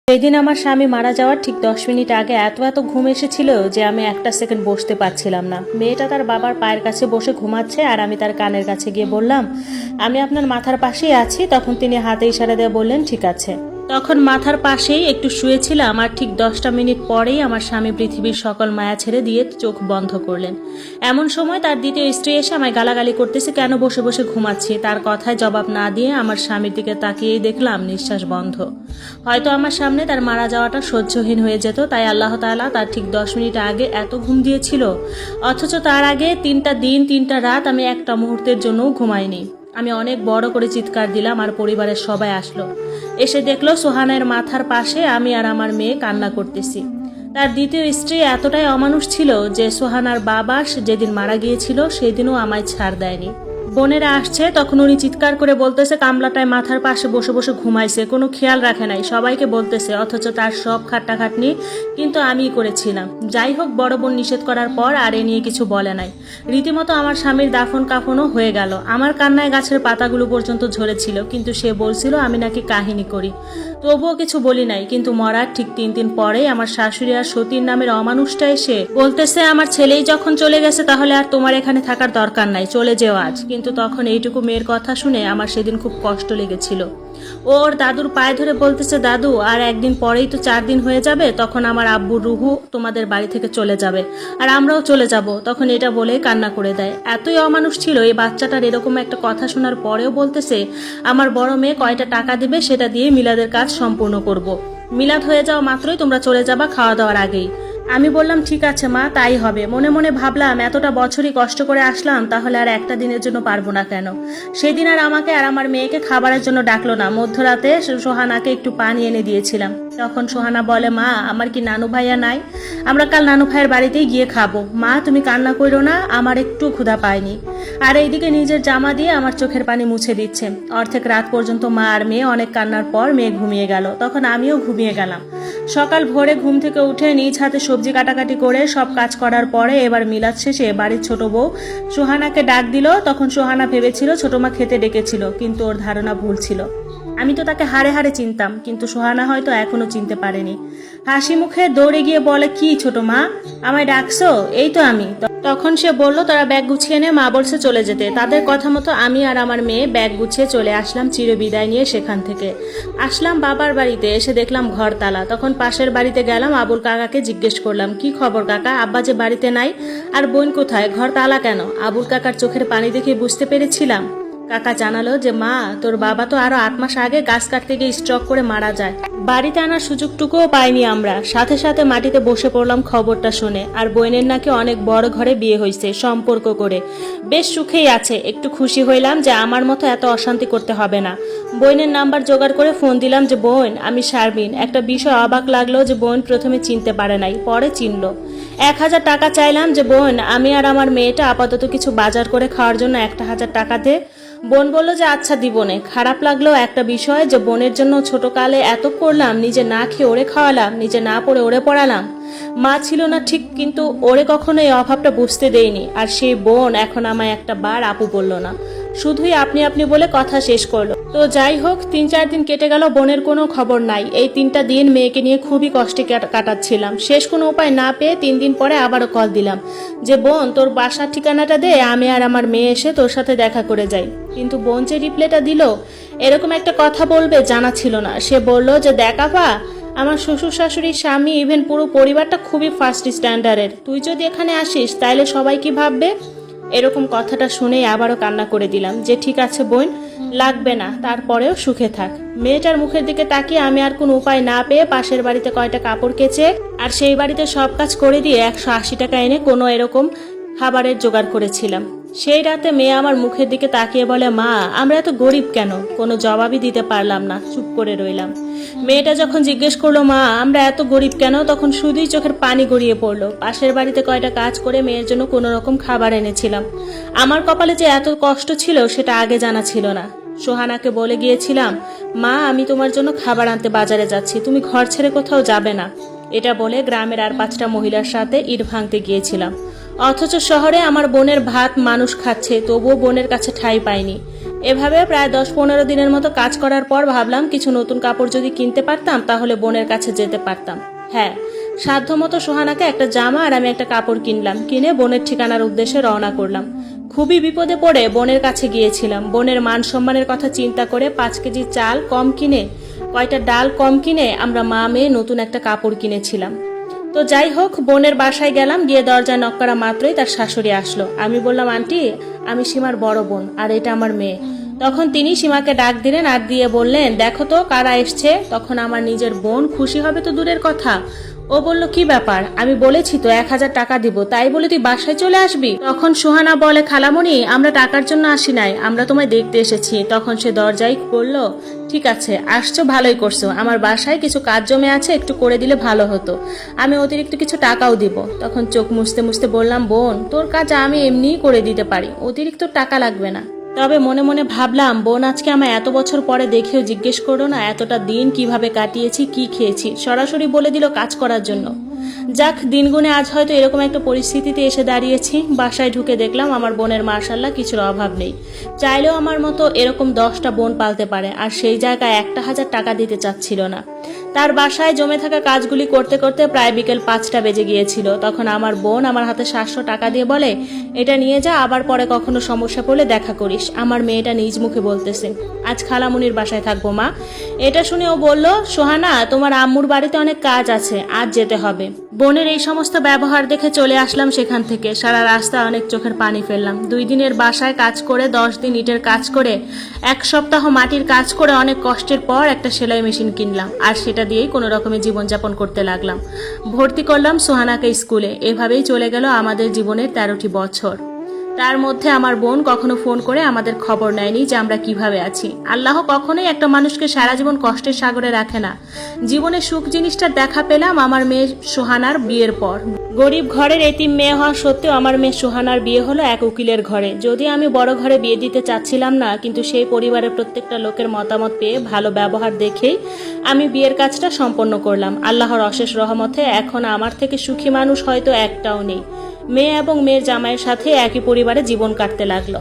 সেদিন আমার স্বামী মারা যাওয়ার ঠিক 10 মিনিট আগে এত ঘুম এসেছিল যে আমি একটা সেকেন্ড বসতে পারছিলাম না। মেয়েটা তার বাবার পায়ের কাছে বসে ঘুমাচ্ছে আর আমি তার কানের কাছে গিয়ে বললাম, আমি আপনার মাথার পাশেই আছি। তখন তিনি হাতে ইশারা দিয়ে বললেন, ঠিক আছে। তখন মাথার পাশেই একটু শুয়েছিলাম আর ঠিক 10টা মিনিট পরেই আমার স্বামী পৃথিবীর সকল মায়া ছেড়ে দিয়ে চোখ বন্ধ করলেন। এমন সময় তার দ্বিতীয় স্ত্রী এসে আমায় গালাগালি করতেছে, কেন বসে বসে ঘুমাচ্ছি। তার কথায় জবাব না দিয়ে আমার স্বামীর দিকে তাকিয়েই দেখলাম নিঃশ্বাস বন্ধ। হয়তো আমার সামনে তার মারা যাওয়াটা সহ্যহীন হয়ে যেত, তাই আল্লাহ তাআলা তার ঠিক 10 মিনিট আগে এত ঘুম দিয়েছিল। অথচ তার আগে 3টা দিন 3টা রাত আমি একটা মুহূর্তের জন্যও ঘুমাইনি। আমি অনেক বড় করে চিৎকার দিলাম আর পরিবারের সবাই আসলো, এসে দেখলো সোহানের মাথার পাশে আমি আর আমার মেয়ে কান্না করতেছি। তার দ্বিতীয় স্ত্রী এতটাই অমানুষ ছিল যে সোহানার বাবা যেদিন মারা গিয়েছিল সেদিনও আমায় ছাড় দেয়নি। বোনেরা আসছে, তখন উনি চিৎকার করে বলতেছে কামলাটায় মাথার পাশে বসে বসে ঘুমাইছে, কোনো খেয়াল রাখে নাই, সবাইকে বলতেছে। অথচ তার সব খাট্টাখাটনি কিন্তু আমিই করেছিলাম। যাই হোক, বড় বোন নিষেধ করার পর আর এ নিয়ে কিছু বলে নাই। রীতিমতো আমার স্বামীর দাফন কাফনও হয়ে গেল। আমার কান্নায় গাছের পাতাগুলো পর্যন্ত ঝরেছিল, কিন্তু সে বলছিল আমি নাকি কাহিনী করি। তবুও কিছু বলি নাই। কিন্তু মরার ঠিক 3 দিন পরেই আমার শাশুড়ি আর সতীর নামের অমানুষটা এসে বলতেছে, আমার ছেলেই যখন চলে গেছে তাহলে আর তোমার এখানে থাকার দরকার নাই, চলে যেও আজ। কিন্তু তখন এইটুকু মেয়ের কথা শুনে আমার সেদিন খুব কষ্ট লেগেছিল। ওর দাদুর পায়ে ধরে বলতেছে, দাদু আর একদিন পরেই তো 4 দিন হয়ে যাবে, তখন আমার আব্বুর রুহু তোমাদের বাড়ি থেকে চলে যাবে আর আমরাও চলে যাব। তখন এটা বলে কান্না করে দেয়। এতই অমানুষ ছিল এই বাচ্চাটার। এরকম একটা কথা শোনার পরেও বলতেছে আমার বড় মেয়ে কয়টা টাকা দিবে সেটা দিয়ে মিলাদের কাজ সম্পূর্ণ করব। মিলাদ হয়ে যাওয়া মাত্রই তোমরা চলে যাবা খাওয়া দাওয়ার আগেই। আমি বললাম ঠিক আছে মা, তাই হবে। মনে মনে ভাবলাম এতটা বছরই কষ্ট করে আসলাম, তাহলে আর একটা দিনের জন্য পারবো না কেন। সেদিন আর আমাকে আর আমার মেয়েকে খাবারের জন্য ডাকলো না। মধ্যরাতে সোহানাকে একটু পানি এনে দিয়েছিলাম। তখন সোহানা বলে, মা আমার কি নানু ভাইয়া নাই? আমরা কাল নানু ভাইয়ের বাড়িতেই গিয়ে খাবো। মা তুমি কান্না করো না, আমার একটু ক্ষুধা পায়নি। আর এইদিকে নিজের জামা দিয়ে আমার চোখের পানি মুছে দিচ্ছে। অর্ধেক রাত পর্যন্ত মা আর মেয়ে অনেক কান্নার পর মেয়ে ঘুমিয়ে গেল। তখন আমিও ঘুমিয়ে গেলাম। সকাল ভোরে ঘুম থেকে উঠে নিজ হাতে সবজি কাটাকাটি করে সব কাজ করার পরে এবার মিলাদ শেষে বাড়ির ছোট বউ সোহানাকে ডাক দিল। তখন সোহানা ভেবেছিল ছোট মা খেতে ডেকেছিল, কিন্তু ওর ধারণা ভুল ছিল। আমি তো তাকে হাড়ে হাড়ে চিনতাম, কিন্তু সোহানা হয়তো এখনো চিনতে পারেনি। হাসি মুখে দৌড়ে গিয়ে বলে, কি ছোট মা, আমায় ডাকছো? এই তো আমি। তখন সে বলল, তারা ব্যাগ গুছিয়ে নে, মা বলছে চলে যেতে। তাদের কথা মতো আমি আর আমার মেয়ে ব্যাগ গুছিয়ে চলে আসলাম চিরবিদায় নিয়ে। সেখান থেকে আসলাম বাবার বাড়িতে। এসে দেখলাম ঘর তালা। তখন পাশের বাড়িতে গেলাম, আবুল কাকাকে জিজ্ঞেস করলাম, কি খবর কাকা, আব্বা যে বাড়িতে নাই আর বোন কোথায়, ঘর তালা কেন? আবুল কাকার চোখের পানি দেখে বুঝতে পেরেছিলাম। কাকা জানালো যে মা তোর বাবা তো আরো 8 মাস আগে গাছ কাটতে গিয়ে স্ট্রোক করে মারা যায়। বাড়িতে আনার সুযোগটুকুও পাইনি আমরা। সাথে সাথে মাটিতে বসে পড়লাম খবরটা শুনে। আর বোনের নাকি অনেক বড় ঘরে বিয়ে হয়েছে, সম্পর্ক করে বেশ সুখেই আছে। একটু খুশি হইলাম যে আমার মতো এত অশান্তি করতে হবে না। বোনের নাম্বার জোগাড় করে ফোন দিলাম যে বোন আমি শারমিন। একটা বিষয় অবাক লাগলো যে বোন প্রথমে চিনতে পারে নাই, পরে চিনলো। 1000 টাকা চাইলাম যে বোন আমি আর আমার মেয়েটা আপাতত কিছু বাজার করে খাওয়ার জন্য 1000 টাকা দে। বোন বলল যে আচ্ছা দিবনে। খারাপ লাগলো একটা বিষয় যে বোনের জন্য ছোটকালে এত করলাম, নিজে না খেয়ে ওরে খাওয়ালাম, নিজে না পড়ে ওরে পড়ালাম। মা ছিল না ঠিক, কিন্তু ওরে কখনো এই অভাবটা বুঝতে দেয়নি। আর সেই বোন এখন আমায় একটা বার আপু বলল না, শুধুই আপনি আপনি বলে কথা শেষ করলো। তো যাই হোক, 3-4 দিন কেটে গেল, বোনের কোনো খবর নাই। এই 3টা দিন মেয়েকে নিয়ে খুবই কষ্টে কাটাচ্ছিলাম। শেষ কোনো উপায় না পেয়ে 3 দিন পরে আবারও কল দিলাম যে বোন তোর বাসার ঠিকানাটা দে, আমি আর আমার মেয়ে এসে তোর সাথে দেখা করে যাই। কিন্তু বোন যে রিপ্লাইটা দিল, এরকম একটা কথা বলবে জানা ছিল না। সে বলল যে দেখ আপা, আমার শ্বশুর শাশুড়ি স্বামী ইভেন পুরো পরিবারটা খুবই ফার্স্ট স্ট্যান্ডার্ডের। তুই যদি এখানে আসিস তাইলে সবাই কি ভাববে? এরকম কথাটা শুনেই আবারও কান্না করে দিলাম যে ঠিক আছে বোন, লাগবে না, তারপরেও সুখে থাক। মেয়েটার মুখের দিকে তাকিয়ে আমি আর কোনো উপায় না পেয়ে পাশের বাড়িতে কয়টা কাপড় কেচে আর সেই বাড়িতে সব কাজ করে দিয়ে 180 টাকা এনে কোনো এরকম খাবারের জোগাড় করেছিলাম। সেই রাতে মেয়ে আমার মুখের দিকে তাকিয়ে বলে, মা আমরা এত গরিব কেন? কোনো জবাবই দিতে পারলাম না, চুপ করে রইলাম। মেয়েটা যখন জিজ্ঞেস করলো মা আমরা এত গরিব কেন, তখন শুধুই চোখের পানি গড়িয়ে পড়লো। পাশের বাড়িতে কয়টা কাজ করে মেয়ের জন্য কোনো রকম খাবার এনেছিলাম। আমার কপালে যে এত কষ্ট ছিল সেটা আগে জানা ছিল না। সোহানাকে বলে গিয়েছিলাম, মা আমি তোমার জন্য খাবার আনতে বাজারে যাচ্ছি, তুমি ঘর ছেড়ে কোথাও যাবে না। এটা বলে গ্রামের আর 5টা মহিলার সাথে ইট ভাঙতে গিয়েছিলাম। অথচ শহরে আমার বোনের ভাত মানুষ খাচ্ছে, তবুও বোনের কাছে ঠাঁই পাইনি। এভাবে প্রায় 10-15 দিনের মতো কাজ করার পর ভাবলাম কিছু নতুন কাপড় যদি কিনতে পারতাম তাহলে বোনের কাছে যেতে পারতাম। হ্যাঁ, সাধ্যমতো সোহানাকে একটা জামা আর আমি একটা কাপড় কিনলাম, কিনে বোনের ঠিকানার উদ্দেশ্যে রওনা করলাম। খুবই বিপদে পড়ে বোনের কাছে গিয়েছিলাম। বোনের মান সম্মানের কথা চিন্তা করে 5 কেজি চাল কম কিনে, কয়টা ডাল কম কিনে আমরা মা মেয়ে নতুন একটা কাপড় কিনেছিলাম। তো যাই হোক, বোনের বাসায় গেলাম, গিয়ে দরজায় নক করা মাত্রই তার শাশুড়ি আসলো। আমি বললাম, আন্টি আমি সীমার বড় বোন আর এটা আমার মেয়ে। তখন তিনি সীমাকে ডাক দিলেন আর দিয়ে বললেন, দেখো তো কারা এসছে। তখন আমার নিজের বোন খুশি হবে তো দূরের কথা, ও বলল, কি ব্যাপার? আমি বলেছি তো 1000 টাকা দিব, তাই বলে তুই বাসায় চলে আসবি? তখন সুহানা বলে, খালামণি আমরা টাকার জন্য আসি নাই, আমরা তোমায় দেখতে এসেছি। তখন সে দরজায় বলল, ঠিক আছে আসছো, ভালোই করছো, আমার বাসায় কিছু কাজ জমে আছে, একটু করে দিলে ভালো হতো, আমি অতিরিক্ত কিছু টাকাও দিব। তখন চোখ মুছতে মুছতে বললাম, বোন তোর কাজ আমি এমনিই করে দিতে পারি, অতিরিক্ত টাকা লাগবে না। তবে মনে মনে ভাবলাম, বোন আজকে আমায় এত বছর পরে দেখেও জিজ্ঞেস করো না এতটা দিন কিভাবে কাটিয়েছি, কি খেয়েছি, সরাসরি বলে দিল কাজ করার জন্য। যাক, দিনগুণে আজ হয়তো এরকম একটা পরিস্থিতিতে এসে দাঁড়িয়েছি। বাসায় ঢুকে দেখলাম আমার বোনের মাশাআল্লাহ কিছুর অভাব নেই, চাইলেও আমার মতো এরকম 10টা বোন পালতে পারে, আর সেই জায়গায় 1000 টাকা দিতে চাচ্ছিল না। তার বাসায় জমে থাকা কাজগুলি করতে করতে প্রায় বিকেল 5টা বেজে গিয়েছিল। তখন আমার বোন আমার হাতে 700 টাকা দিয়ে বলে, এটা নিয়ে যা, আবার পরে কখনো সমস্যা পড়লে দেখা করিস। আমার মেয়েটা নিজ মুখে বলতেছে, আজ খালামুনির বাসায় থাকবো মা। এটা শুনে ও বলল, সোহানা তোমার আম্মুর বাড়িতে অনেক কাজ আছে, আজ যেতে হবে। বোনের এই সমস্ত ব্যবহার দেখে চলে আসলাম সেখান থেকে। সারা রাস্তা অনেক চোখের পানি ফেললাম। 2 দিনের বাসায় কাজ করে, 10 দিন ইটের কাজ করে, 1 সপ্তাহ মাটির কাজ করে অনেক কষ্টের পর একটা সেলাই মেশিন কিনলাম, আর সেটা দিয়েই কোনো রকমের জীবনযাপন করতে লাগলাম। ভর্তি করলাম সোহানাকে স্কুলে। এভাবেই চলে গেল আমাদের জীবনের 13টি বছর। তার মধ্যে আমার বোন কখনো ফোন করে আমাদের খবর নেয়নি যে আমরা কিভাবে আছি। আল্লাহ কখনোই একটা মানুষকে সারা জীবন কষ্টের সাগরে রাখে না। জীবনে সুখ জিনিসটার দেখা পেলাম আমার মেয়ে সোহানার বিয়ের পর। গরিব ঘরের এতিম মেয়ে হওয়া সত্ত্বেও আমার মেয়ে সোহানার বিয়ে হলো এক উকিলের ঘরে। যদি আমি বড় ঘরে বিয়ে দিতে চাচ্ছিলাম না, কিন্তু সেই পরিবারের প্রত্যেকটা লোকের মতামত পেয়ে, ভালো ব্যবহার দেখেই আমি বিয়ের কাজটা সম্পন্ন করলাম। আল্লাহর অশেষ রহমতে এখন আমার থেকে সুখী মানুষ হয়তো একটাও নেই। মেয়ে এবং মেয়ের জামাইয়ের সাথে একই পরিবারে জীবন কাটতে লাগলো।